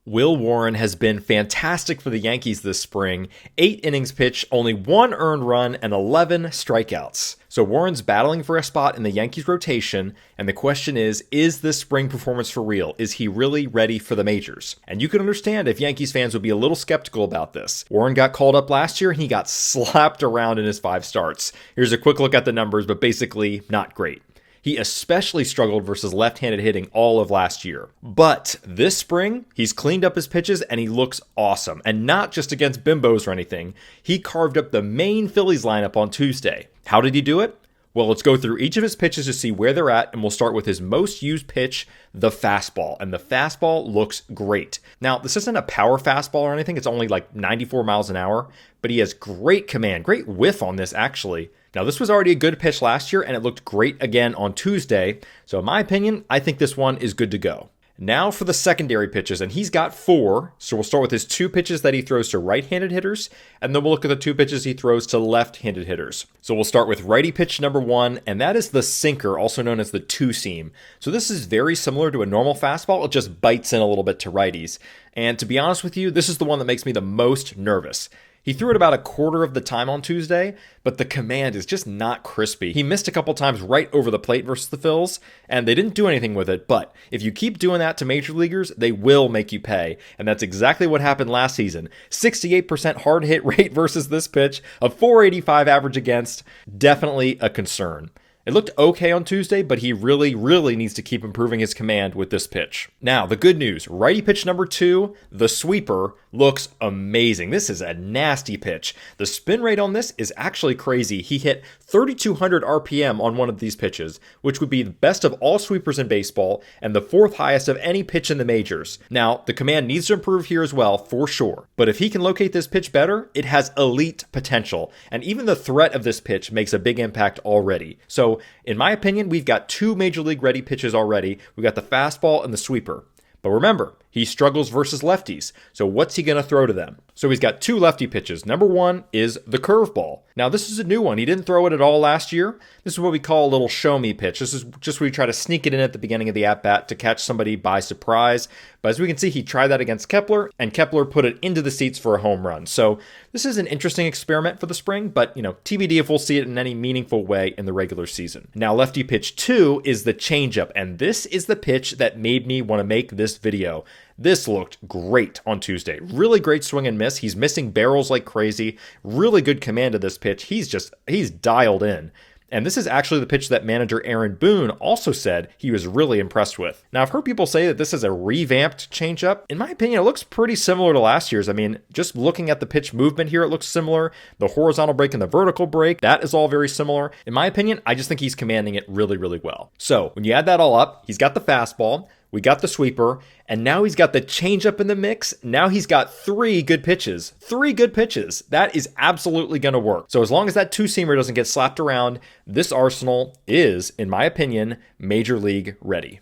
Will Warren has been fantastic for the Yankees this spring. 8 innings pitched, only 1 earned run, and 11 strikeouts. So Warren's battling for a spot in the Yankees rotation, and the question is this spring performance for real? Is he really ready for the majors? And you can understand if Yankees fans would be a little skeptical about this. Warren got called up last year, and he got slapped around in his 5 starts. Here's a quick look at the numbers, but basically not great. He especially struggled versus left-handed hitting all of last year. But this spring, he's cleaned up his pitches and he looks awesome. And not just against bimbos or anything. He carved up the main Phillies lineup on Tuesday. How did he do it? Well, let's go through each of his pitches to see where they're at, and we'll start with his most used pitch, the fastball. And the fastball looks great. Now, this isn't a power fastball or anything. It's only like 94 miles an hour, but he has great command, great whiff on this actually. Now, this was already a good pitch last year, and it looked great again on Tuesday. So in my opinion, I think this one is good to go. Now for the secondary pitches, and he's got 4. So we'll start with his 2 pitches that he throws to right-handed hitters, and then we'll look at the 2 pitches he throws to left-handed hitters. So we'll start with righty pitch number 1, and that is the sinker, also known as the two-seam. So this is very similar to a normal fastball. It just bites in a little bit to righties. And to be honest with you, this is the one that makes me the most nervous. He threw it about a quarter of the time on Tuesday, but the command is just not crispy. He missed a couple times right over the plate versus the Phils, and they didn't do anything with it, but if you keep doing that to major leaguers, they will make you pay, and that's exactly what happened last season. 68% hard hit rate versus this pitch, a 485 average against, definitely a concern. It looked okay on Tuesday, but he really needs to keep improving his command with this pitch. Now, the good news, righty pitch number 2, the sweeper, looks amazing. This is a nasty pitch. The spin rate on this is actually crazy. He hit 3,200 RPM on one of these pitches, which would be the best of all sweepers in baseball and the 4th highest of any pitch in the majors. Now, the command needs to improve here as well, for sure. But if he can locate this pitch better, it has elite potential. And even the threat of this pitch makes a big impact already. So, in my opinion, we've got 2 major league ready pitches already. We've got the fastball and the sweeper. But remember, he struggles versus lefties. So what's he going to throw to them? So he's got 2 lefty pitches. Number 1 is the curveball. Now this is a new one. He didn't throw it at all last year. This is what we call a little show me pitch. This is just where you try to sneak it in at the beginning of the at-bat to catch somebody by surprise. But as we can see, he tried that against Kepler, and Kepler put it into the seats for a home run. So this is an interesting experiment for the spring, but TBD if we'll see it in any meaningful way in the regular season. Now lefty pitch 2 is the changeup, and this is the pitch that made me want to make this video. This looked great on Tuesday. Really great swing and miss. He's missing barrels like crazy. Really good command of this pitch. He's dialed in. And this is actually the pitch that manager Aaron Boone also said he was really impressed with. Now, I've heard people say that this is a revamped changeup. In my opinion, it looks pretty similar to last year's. I mean, just looking at the pitch movement here, it looks similar. The horizontal break and the vertical break, that is all very similar. In my opinion, I just think he's commanding it really well. So when you add that all up, he's got the fastball, we got the sweeper, and now he's got the changeup in the mix. Now he's got 3 good pitches. 3 good pitches. That is absolutely going to work. So as long as that two-seamer doesn't get slapped around, this arsenal is, in my opinion, major league ready.